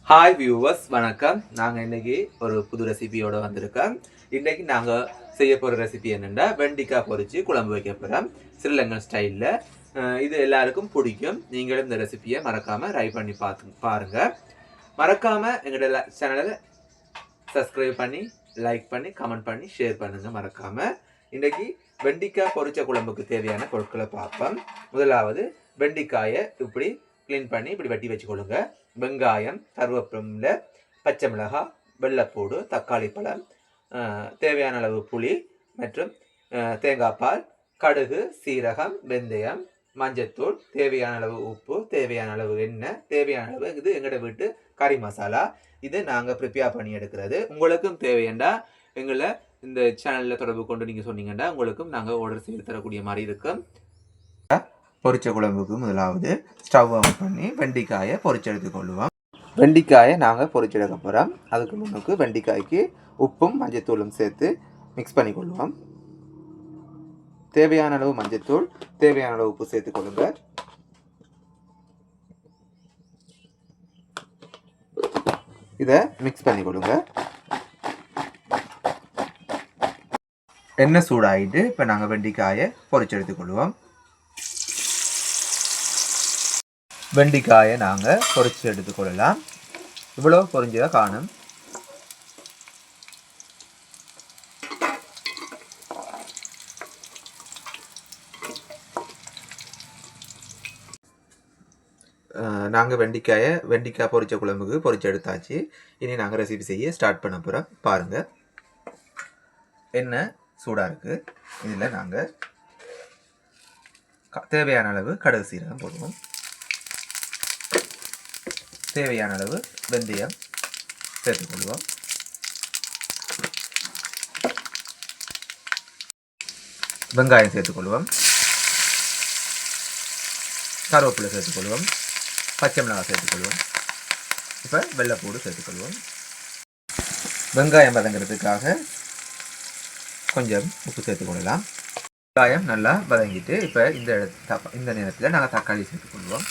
Hi viewers, வணக்கம். நாங்கள் இன்னைக்கு ஒரு புது ரெசிபியோட வந்திருக்கோம். இன்னைக்கு நாங்கள் செய்ய போகிற ரெசிபி என்னென்னா வெண்டிக்காய் பொரிச்சு குழம்பு வைக்க போகிறோம் ஸ்ரீலங்கன் ஸ்டைலில். இது எல்லாருக்கும் பிடிக்கும். நீங்களும் இந்த ரெசிபியை மறக்காமல் ட்ரை பண்ணி பாருங்கள். மறக்காமல் எங்களோட சேனலை சப்ஸ்கிரைப் பண்ணி லைக் பண்ணி கமெண்ட் பண்ணி ஷேர் பண்ணுங்கள் மறக்காமல். இன்றைக்கி வெண்டிக்காய் பொரிச்ச குழம்புக்கு தேவையான பொருட்களை பார்ப்போம். முதலாவது வெண்டிக்காயை இப்படி க்ளீன் பண்ணி இப்படி வெட்டி வச்சுக்கொள்ளுங்க. வெங்காயம், கருவேப்பிலை, பச்சை மிளகாய், வெள்ளைப்பூடு, தக்காளி பழம், தேவையான அளவு புளி மற்றும் தேங்காய் பால், கடுகு, சீரகம், வெந்தயம், மஞ்சத்தூள், தேவையான அளவு உப்பு, தேவையான அளவு எண்ணெய், தேவையான அளவு இது எங்களோட வீட்டு கறி மசாலா. இது நாங்கள் ப்ரிப்பேர் பண்ணி எடுக்கிறது. உங்களுக்கும் தேவையாண்டா எங்களை இந்த சேனலில் தொடர்பு கொண்டு நீங்கள் சொன்னீங்கன்னா உங்களுக்கும் நாங்கள் ஆர்டர் செய்து தரக்கூடிய மாதிரி இருக்கும். பொரிச்ச குழம்புக்கு முதலாவது ஸ்டவ் ஆன் பண்ணி வெண்டிக்காயை பொரிச்சு எடுத்துக்கொள்ளுவோம். வெண்டிக்காயை நாங்கள் பொரிச்செடுக்க போகிறோம். அதுக்கு முன்னுக்கு வெண்டிக்காய்க்கு உப்பும் மஞ்சத்தூளும் சேர்த்து மிக்ஸ் பண்ணி கொள்ளுவோம். தேவையான அளவு மஞ்சத்தூள், தேவையான அளவு உப்பு சேர்த்துக்கொள்ளுங்க. இதை மிக்ஸ் பண்ணி கொடுங்க. எண்ணெய் சூடாகிட்டு இப்போ நாங்கள் வெண்டிக்காயை பொரிச்சு எடுத்துக்கொள்ளுவோம். வெண்டிக்காயை நாங்கள் பொரிச்சு எடுத்துக்கொள்ளலாம். இவ்வளோ பொரிஞ்சதை காணும். நாங்கள் வெண்டிக்காய் பொரிச்ச குழம்புக்கு பொரிச்சு எடுத்தாச்சு. இனி நாங்கள் ரெசிபி செய்ய ஸ்டார்ட் பண்ண போகிறோம். பாருங்கள், எண்ணெய் சூடாக இருக்குது. இதில் நாங்கள் தேவையான அளவு கடுகு சீரகம் போடுவோம். தேவையான அளவு வெந்தயம் சேர்த்துக்கொள்வோம். வெங்காயம் சேர்த்துக்கொள்வோம். கருவேப்பிலை சேர்த்துக்கொள்வோம். பச்சை மிளகாய் சேர்த்துக்கொள்வோம். இப்போ வெள்ளைப்பூடு சேர்த்துக்கொள்வோம். வெங்காயம் வதங்கிறதுக்காக கொஞ்சம் உப்பு சேர்த்துக்கொள்ளலாம். வெங்காயம் நல்லா வதங்கிட்டு இப்போ இந்த நேரத்தில் நாங்கள் தக்காளி சேர்த்துக்கொள்வோம்.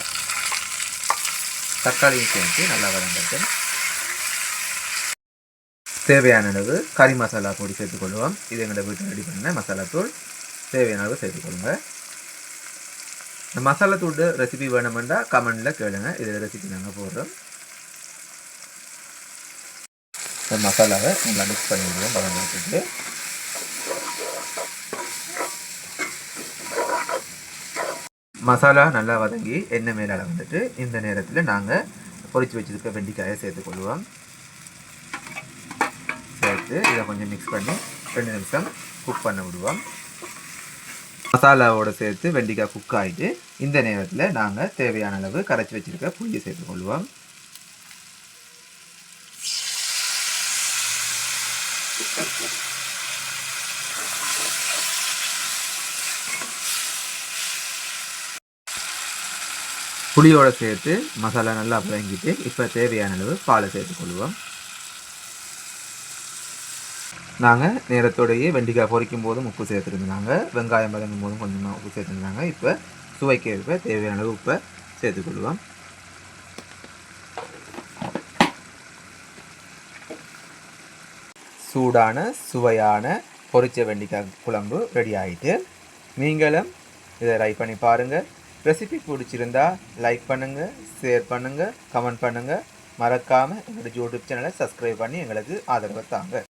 தக்காளியும் சேர்த்து நல்லா வதங்கிட்டு தேவையான அளவு கறி மசாலா பொடி சேர்த்துக்கொள்வோம். இது எங்களோட வீட்டில் ரெடி பண்ண மசாலா தூள். தேவையான அளவு சேர்த்துக்கொள்ளுங்க. இந்த மசாலா தூள் ரெசிபி வேணுமெண்டா கமெண்டில் கேளுங்க. இதில் ரெசிபி நாங்கள் போடுறோம். இந்த மசாலாவை நல்லா மிக்ஸ் பண்ணிவிடுவோம். வதங்கிட்டு மசாலா நல்லா வதங்கி எண்ணெய் மேலே வந்துட்டு இந்த நேரத்தில் நாங்கள் பொரிச்சு வச்சுருக்க வெண்டிக்காயை சேர்த்துக்கொள்வோம். சேர்த்து இதை கொஞ்சம் மிக்ஸ் பண்ணி 2 நிமிஷம் குக் பண்ண விடுவோம். மசாலாவோடு சேர்த்து வெண்டிக்காய் குக் ஆகிட்டு இந்த நேரத்தில் நாங்கள் தேவையான அளவு கரைச்சி வச்சுருக்க புளியை சேர்த்துக்கொள்வோம். புளியோடு சேர்த்து மசாலா நல்லா வதங்கிட்டு இப்போ தேவையான அளவு பாலை சேர்த்துக்கொள்வோம். நாங்கள் நேரத்தோடையே வெண்டிக்காய் பொரிக்கும் போதும் உப்பு சேர்த்துருந்தாங்க. வெங்காயம் வதங்கும் போதும் கொஞ்சமாக உப்பு சேர்த்துருந்தாங்க. இப்போ சுவைக்கு ஏற்ப தேவையான அளவு உப்பை சேர்த்துக்கொள்வோம். சூடான சுவையான பொரிச்ச வெண்டிக்காய் குழம்பு ரெடி ஆகிட்டு நீங்களும் இதை ட்ரை பண்ணி பாருங்கள். ரெசிபி பிடிச்சிருந்தா லைக் பண்ணுங்கள், ஷேர் பண்ணுங்கள், கமெண்ட் பண்ணுங்கள். மறக்காமல் எங்களோட யூடியூப் சேனலை சப்ஸ்கிரைப் பண்ணி எங்களுக்கு ஆதரவு தாங்க.